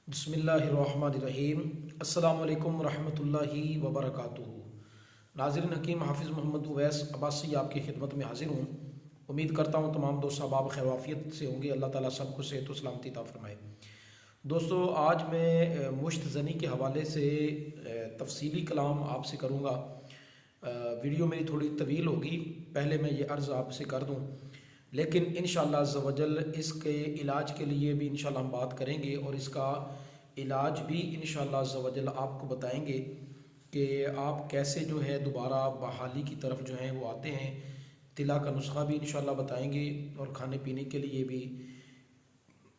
बिस्मिल्लाहिर्रहमानिर्रहीम। अस्सलामु अलैकुम रहमतुल्लाहि व बरकातुहू। नाज़रीन, हकीम हाफिज़ मोहम्मद उवैस अब्बासी आपकी खिदमत में हाजिर हूँ। उम्मीद करता हूँ तमाम दोस्त अहबाब खैर आफियत से होंगे। अल्लाह ताला सबको सेहत व सलामती अता फरमाए। दोस्तों, आज मैं मुश्त ज़नी के हवाले से तफसीली कलाम आपसे करूँगा। वीडियो मेरी थोड़ी तवील होगी, पहले मैं ये अर्ज़ आपसे कर दूँ, लेकिन इंशाअल्लाह अज़्ज़ व जल इसके इलाज के लिए भी इंशाअल्लाह हम बात करेंगे और इसका इलाज भी इंशाअल्लाह अज़्ज़ व जल आपको बताएंगे कि आप कैसे जो है दोबारा बहाली की तरफ जो है वो आते हैं। तिला का नुस्खा भी इंशाअल्लाह बताएंगे और खाने पीने के लिए भी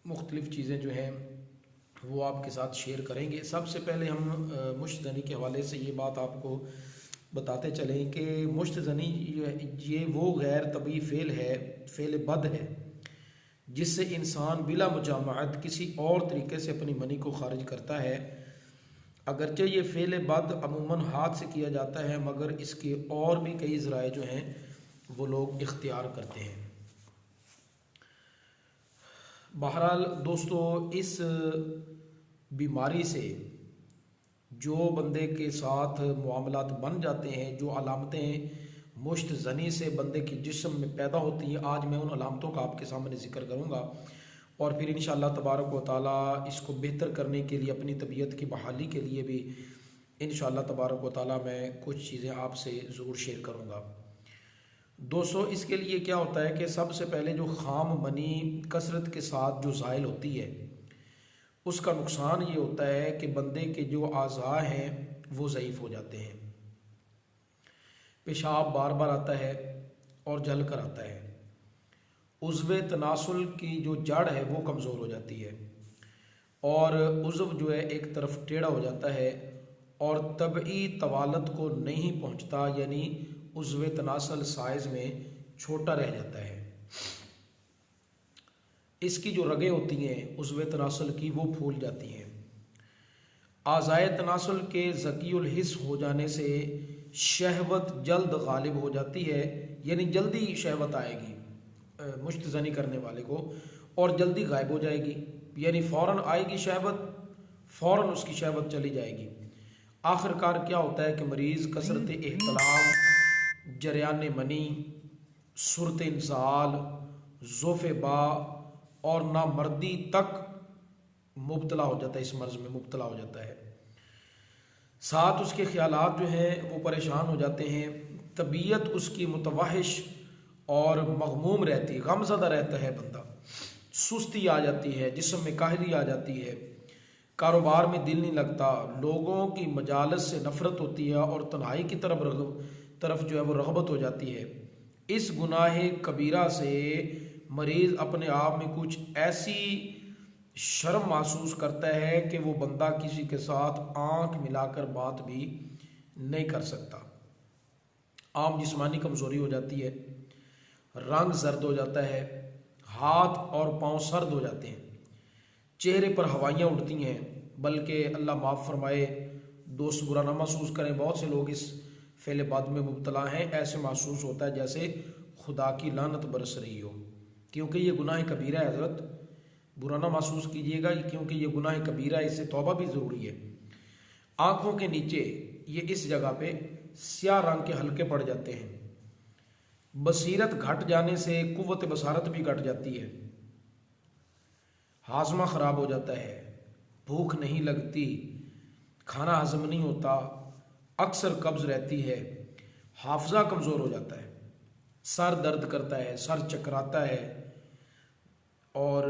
मुख्तलिफ़ चीज़ें जो हैं वो आपके साथ शेयर करेंगे। सबसे पहले हम मुश्त ज़नी के हवाले से ये बात आपको बताते चलें कि मुश्त ज़नी ये वो गैर तबी फ़ेल है, फ़ेल बद है, जिससे इंसान बिला मुजामअत किसी और तरीके से अपनी मनी को खारिज करता है। अगरचे ये फ़ेल बद अमूमन हाथ से किया जाता है, मगर इसके और भी कई ज़राए जो हैं वो लोग इख्तियार करते हैं। बहरहाल दोस्तों, इस बीमारी से जो बंदे के साथ मामलात बन जाते हैं, जो अलामतें मुश्त ज़नी से बंदे के जिस्म में पैदा होती हैं, आज मैं उन अलामतों का आपके सामने ज़िक्र करूँगा और फिर इंशाअल्लाह तबारक व तआला इसको बेहतर करने के लिए, अपनी तबीयत की बहाली के लिए भी इंशाअल्लाह तबारक व तआला मैं कुछ चीज़ें आपसे ज़रूर शेयर करूँगा। दोस्तों, इसके लिए क्या होता है कि सबसे पहले जो खाम मनी कसरत के साथ जो ज़ाइल होती है, उसका नुकसान ये होता है कि बंदे के जो आज़ा हैं वो ज़ईफ़ हो जाते हैं। पेशाब बार बार आता है और जल कर आता है। उज़्व तनासुल की जो जड़ है वो कमज़ोर हो जाती है और उज़्व जो है एक तरफ टेढ़ा हो जाता है और तबई तवालत को नहीं पहुँचता, यानी उज़्व तनासल साइज़ में छोटा रह जाता है। इसकी जो रगें होती हैं उज़्व तनासल की, वो फूल जाती हैं। आज़ाए तनासल के ज़कीउल हिस्स हो जाने से शहवत जल्द गालिब हो जाती है, यानी जल्दी शहवत आएगी मुश्त ज़नी करने वाले को और जल्दी गायब हो जाएगी, यानी फ़ौरन आएगी शहवत, फ़ौरन उसकी शहवत चली जाएगी। आखिरकार क्या होता है कि मरीज़ कसरत एहतलाम, जरियान मनी, सूरत इंसाल, ज़ोफ़े बा और नामर्दी तक मुब्तला हो जाता है, इस मर्ज़ में मुब्तला हो जाता है। साथ उसके ख़यालात जो हैं वो परेशान हो जाते हैं, तबीयत उसकी मुतवहिश और मग़मूम रहती है, गमज़दा रहता है बंदा, सुस्ती आ जाती है, जिस्म में काहली आ जाती है, कारोबार में दिल नहीं लगता, लोगों की मजालस से नफ़रत होती है और तन्हाई की तरफ जो है वो रग़बत हो जाती है। इस गुनाह कबीरा से मरीज़ अपने आप में कुछ ऐसी शर्म महसूस करता है कि वो बंदा किसी के साथ आंख मिलाकर बात भी नहीं कर सकता। आम जिस्मानी कमज़ोरी हो जाती है, रंग जर्द हो जाता है, हाथ और पांव सर्द हो जाते हैं, चेहरे पर हवाइयाँ उड़ती हैं, बल्कि अल्लाह माफ़ फरमाए, दोस्त बुरा ना महसूस करें, बहुत से लोग इस फ़ेल बद में मुब्तला हैं। ऐसे महसूस होता है जैसे खुदा की लानत बरस रही हो, क्योंकि ये गुनाह कबीरा है। हज़रत बुरा ना महसूस कीजिएगा, क्योंकि ये गुनाह कबीरा है, इससे तौबा भी ज़रूरी है। आँखों के नीचे ये इस जगह पे स्याह रंग के हल्के पड़ जाते हैं। बसीरत घट जाने से कुव्वत बसारत भी घट जाती है। हाजमा ख़राब हो जाता है, भूख नहीं लगती, खाना हजम नहीं होता, अक्सर कब्ज़ रहती है, हाफजा कमज़ोर हो जाता है, सर दर्द करता है, सर चकराता है और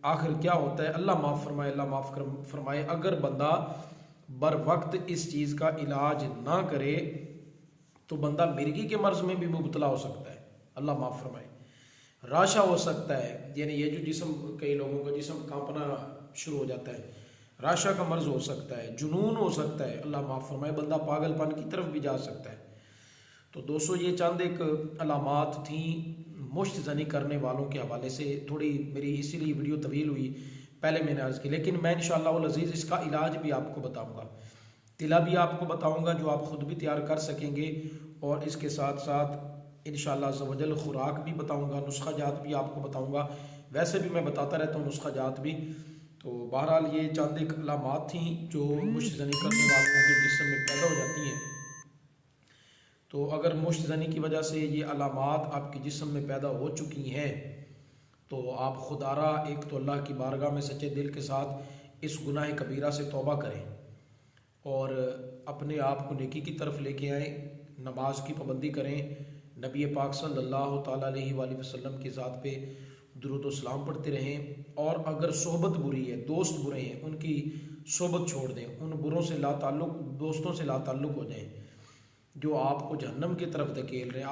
आखिर क्या होता है, अल्लाह माफ़ फरमाए, अल्लाह माफ़ फरमाए, अगर बंदा बर वक्त इस चीज़ का इलाज ना करे तो बंदा मिर्गी के मर्ज़ में भी मुब्तला हो सकता है, अल्लाह माफ़ फरमाए। राशा हो सकता है, यानी ये जो जिस्म, कई लोगों का जिस्म कांपना शुरू हो जाता है, राशा का मर्ज़ हो सकता है, जुनून हो सकता है, अल्लाह माफ़ फरमाए, बंदा पागलपन की तरफ भी जा सकता है। तो दोस्तों, ये चंद एक अलामात थी मुश्त ज़नी करने वालों के हवाले से। थोड़ी मेरी इसीलिए वीडियो तवील हुई, पहले मैंने अर्ज़ की, लेकिन मैं इंशाअल्लाह वल अज़ीज़ इसका इलाज भी आपको बताऊँगा, तिला भी आपको बताऊँगा जो आप ख़ुद भी तैयार कर सकेंगे, और इसके साथ साथ इंशाअल्लाह अज़्ज़ व जल खुराक भी बताऊँगा, नुस्खा जात भी आपको बताऊँगा। वैसे भी मैं बताता रहता हूँ नुस्खा जात भी, तो बहरहाल ये चंद एक अलामात थी जो मुश्तज़नी करने वालों के जिस्म में पैदा हो जाती हैं। तो अगर मुश्तज़नी की वजह से ये अलामात आपके जिस्म में पैदा हो चुकी हैं तो आप खुदारा एक तो अल्लाह की बारगाह में सच्चे दिल के साथ इस गुनाह कबीरा से तौबा करें और अपने आप को नेकी की तरफ लेके आएँ, नमाज की पाबंदी करें, नबी पाक सल्लल्लाहु ताला अलैहि वसल्लम की ज़ात पे दुरूद व सलाम पढ़ते रहें। और अगर सोहबत बुरी है, दोस्त बुरे हैं, उनकी सोहबत छोड़ दें, उन बुरों से लाताल्लुक़ दोस्तों से लाताल्लुक़ हो जाएं जो आपको जहन्नम की तरफ धकेल रहे हैं,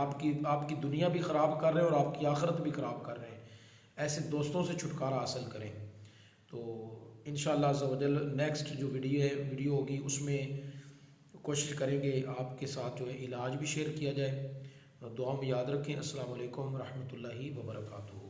आपकी दुनिया भी ख़राब कर रहे हैं और आपकी आखिरत भी ख़राब कर रहे हैं। ऐसे दोस्तों से छुटकारा हासिल करें। तो इंशाअल्लाह अज़्ज़ा वजल नेक्स्ट जो वीडियो होगी उसमें कोशिश करेंगे आपके साथ जो है इलाज भी शेयर किया जाए। दुआ में याद रखें। अस्सलाम वालेकुम रहमतुल्लाहि व बरकातुहू।